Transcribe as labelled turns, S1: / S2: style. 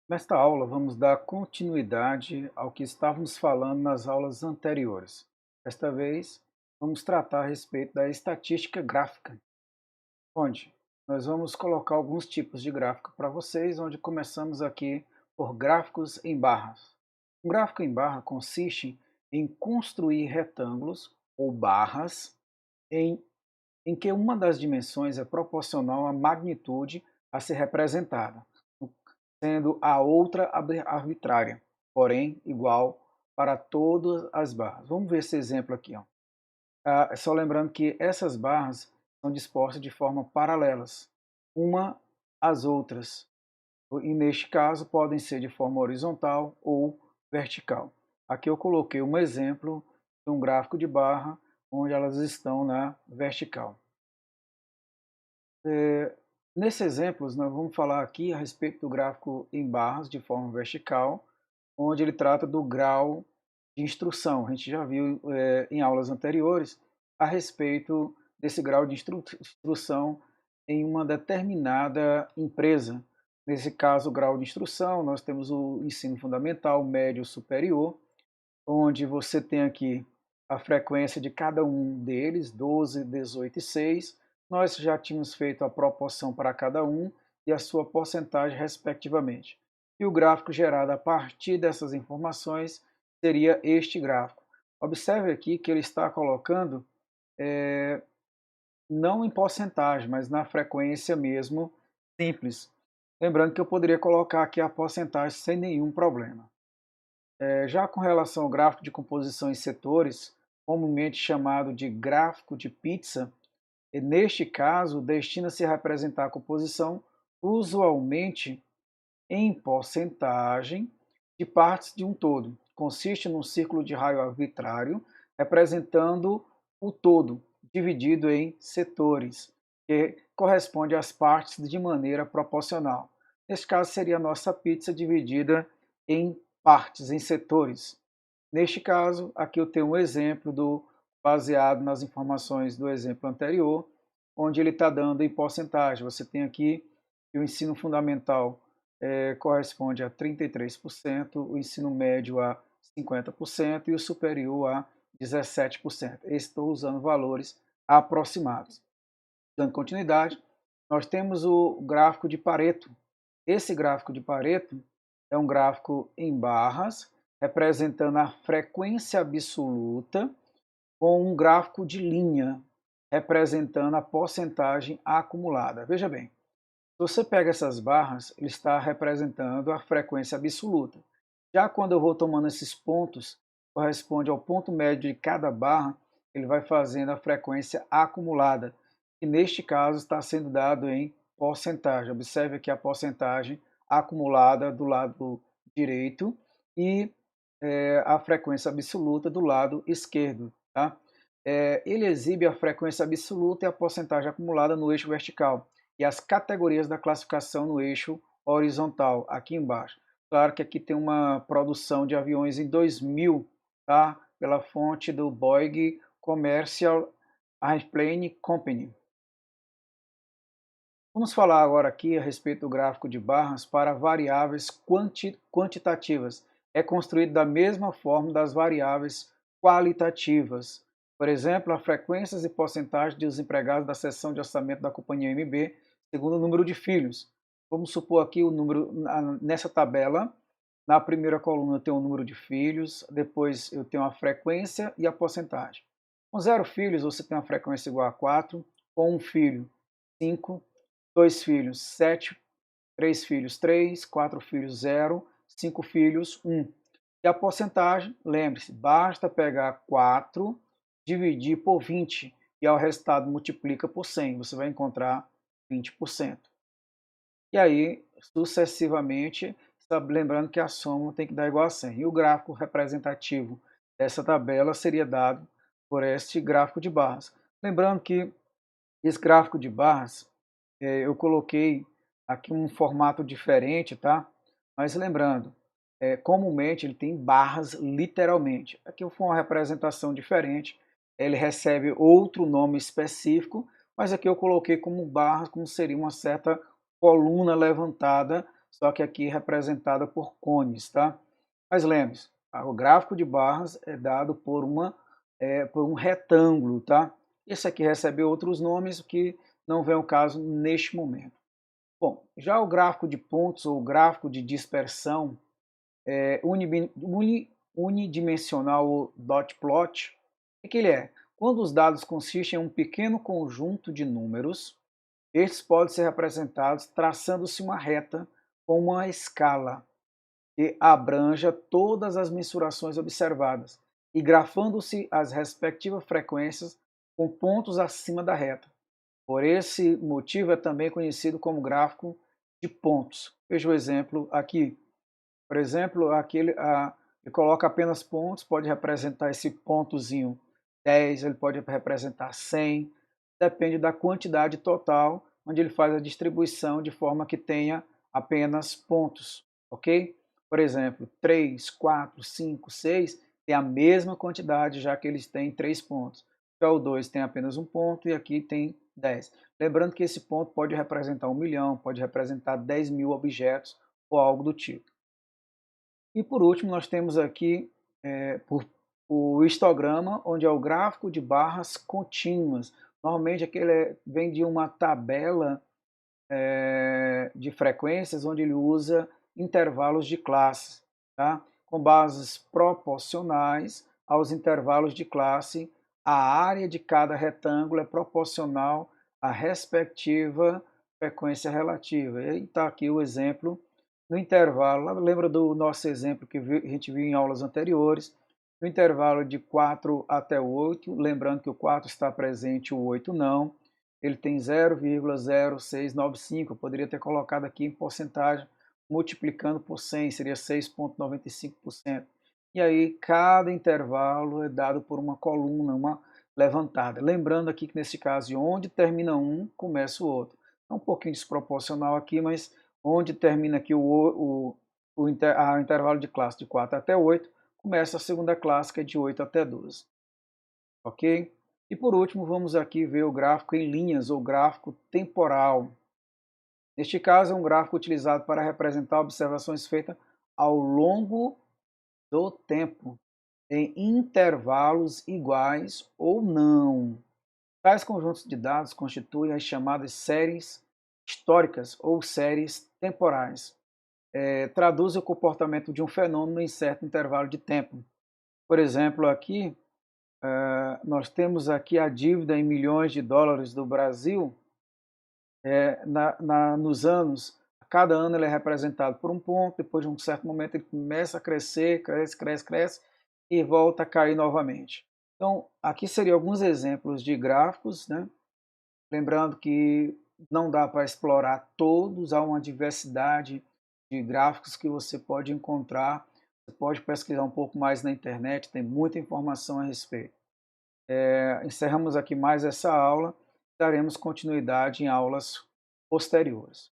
S1: Nesta aula, vamos dar continuidade ao que estávamos falando nas aulas anteriores. Desta vez, vamos tratar a respeito da estatística gráfica, onde nós vamos colocar alguns tipos de gráfico para vocês, onde começamos aqui por gráficos em barras. Um gráfico em barra consiste em construir retângulos ou barras em, em que uma das dimensões é proporcional à magnitude a ser representada, sendo a outra arbitrária, porém igual para todas as barras. Vamos ver esse exemplo aqui. Ó. Só lembrando que essas barras são dispostas de forma paralelas, uma às outras, e neste caso podem ser de forma horizontal ou vertical. Aqui eu coloquei um exemplo de um gráfico de barra onde elas estão na vertical. Nesses exemplos, nós vamos falar aqui a respeito do gráfico em barras de forma vertical, onde ele trata do grau de instrução. A gente já viu em aulas anteriores a respeito desse grau de instrução em uma determinada empresa. Nesse caso, o grau de instrução, nós temos o ensino fundamental, médio, superior, onde você tem aqui a frequência de cada um deles, 12, 18 e 6. Nós já tínhamos feito a proporção para cada um e a sua porcentagem, respectivamente. E o gráfico gerado a partir dessas informações seria este gráfico. Observe aqui que ele está colocando não em porcentagem, mas na frequência mesmo simples. Lembrando que eu poderia colocar aqui a porcentagem sem nenhum problema. Já com relação ao gráfico de composição em setores, comumente chamado de gráfico de pizza, neste caso, destina-se a representar a composição usualmente em porcentagem de partes de um todo. Consiste num círculo de raio arbitrário representando o todo, dividido em setores, que corresponde às partes de maneira proporcional. Neste caso, seria a nossa pizza dividida em partes, em setores. Neste caso, aqui eu tenho um exemplo baseado nas informações do exemplo anterior, onde ele está dando em porcentagem. Você tem aqui que o ensino fundamental corresponde a 33%, o ensino médio a 50% e o superior a 17%. Estou usando valores aproximados. Dando continuidade, nós temos o gráfico de Pareto. Esse gráfico de Pareto é um gráfico em barras, representando a frequência absoluta, com um gráfico de linha, representando a porcentagem acumulada. Veja bem, se você pega essas barras, ele está representando a frequência absoluta. Já quando eu vou tomando esses pontos, corresponde ao ponto médio de cada barra, ele vai fazendo a frequência acumulada, que neste caso está sendo dado em porcentagem. Observe aqui a porcentagem acumulada do lado direito e a frequência absoluta do lado esquerdo. Tá? Ele exibe a frequência absoluta e a porcentagem acumulada no eixo vertical e as categorias da classificação no eixo horizontal, aqui embaixo. Claro que aqui tem uma produção de aviões em 2000, tá? Pela fonte do Boeing Commercial Airplane Company. Vamos falar agora aqui a respeito do gráfico de barras para variáveis quantitativas. É construído da mesma forma das variáveis qualitativas. Por exemplo, a frequências e porcentagem dos empregados da seção de orçamento da companhia MB, segundo o número de filhos. Vamos supor aqui o número, nessa tabela, na primeira coluna eu tenho o número de filhos, depois eu tenho a frequência e a porcentagem. Com 0 filhos, você tem uma frequência igual a 4, com 1 filho, 5, 2 filhos, 7, 3 filhos, 3, 4 filhos, 0, 5 filhos, 1. E a porcentagem, lembre-se, basta pegar 4, dividir por 20 e ao resultado multiplica por 100, você vai encontrar 20%. E aí, sucessivamente, lembrando que a soma tem que dar igual a 100. E o gráfico representativo dessa tabela seria dado por este gráfico de barras. Lembrando que esse gráfico de barras, eu coloquei aqui um formato diferente, tá? Mas lembrando, comumente ele tem barras literalmente. Aqui foi uma representação diferente, ele recebe outro nome específico, mas aqui eu coloquei como barras, como seria uma certa coluna levantada só que aqui representada por cones, tá? Mas lembre-se, o gráfico de barras é dado por um retângulo, tá? Esse aqui recebe outros nomes que não vem ao caso neste momento. Bom, já o gráfico de pontos ou gráfico de dispersão unidimensional ou dot plot, o que ele é? Quando os dados consistem em um pequeno conjunto de números, estes podem ser representados traçando-se uma reta com uma escala que abranja todas as mensurações observadas e grafando-se as respectivas frequências com pontos acima da reta. Por esse motivo é também conhecido como gráfico de pontos. Veja o exemplo aqui. Por exemplo, ele coloca apenas pontos, pode representar esse pontozinho 10, ele pode representar 100, depende da quantidade total, onde ele faz a distribuição de forma que tenha apenas pontos, ok? Por exemplo, 3, 4, 5, 6 tem a mesma quantidade, já que eles têm 3 pontos. Já o 2 tem apenas um ponto e aqui tem 10. Lembrando que esse ponto pode representar 1 milhão, pode representar 10 mil objetos ou algo do tipo. E por último, nós temos aqui o histograma, onde é o gráfico de barras contínuas. Normalmente aquele vem de uma tabela de frequências, onde ele usa intervalos de classe, tá? Com bases proporcionais aos intervalos de classe. A área de cada retângulo é proporcional à respectiva frequência relativa. E está aqui o exemplo no intervalo. Lembra do nosso exemplo que a gente viu em aulas anteriores? No intervalo de 4 até 8, lembrando que o 4 está presente, o 8 não. Ele tem 0,0695, eu poderia ter colocado aqui em porcentagem, multiplicando por 100, seria 6,95%. E aí, cada intervalo é dado por uma coluna, uma levantada. Lembrando aqui que, nesse caso, onde termina um, começa o outro. É um pouquinho desproporcional aqui, mas onde termina aqui o intervalo de classe de 4 até 8, começa a segunda classe, que é de 8 até 12. Ok? E por último, vamos aqui ver o gráfico em linhas, ou gráfico temporal. Neste caso, é um gráfico utilizado para representar observações feitas ao longo do tempo, em intervalos iguais ou não. Tais conjuntos de dados constituem as chamadas séries históricas ou séries temporais. Traduzem o comportamento de um fenômeno em certo intervalo de tempo. Por exemplo, aqui, nós temos aqui a dívida em milhões de dólares do Brasil. Nos anos, cada ano ele é representado por um ponto, depois de um certo momento ele começa a crescer, cresce e volta a cair novamente. Então, aqui seriam alguns exemplos de gráficos, né? Lembrando que não dá para explorar todos, há uma diversidade de gráficos que você pode encontrar, você pode pesquisar um pouco mais na internet, tem muita informação a respeito. Encerramos aqui mais essa aula, daremos continuidade em aulas posteriores.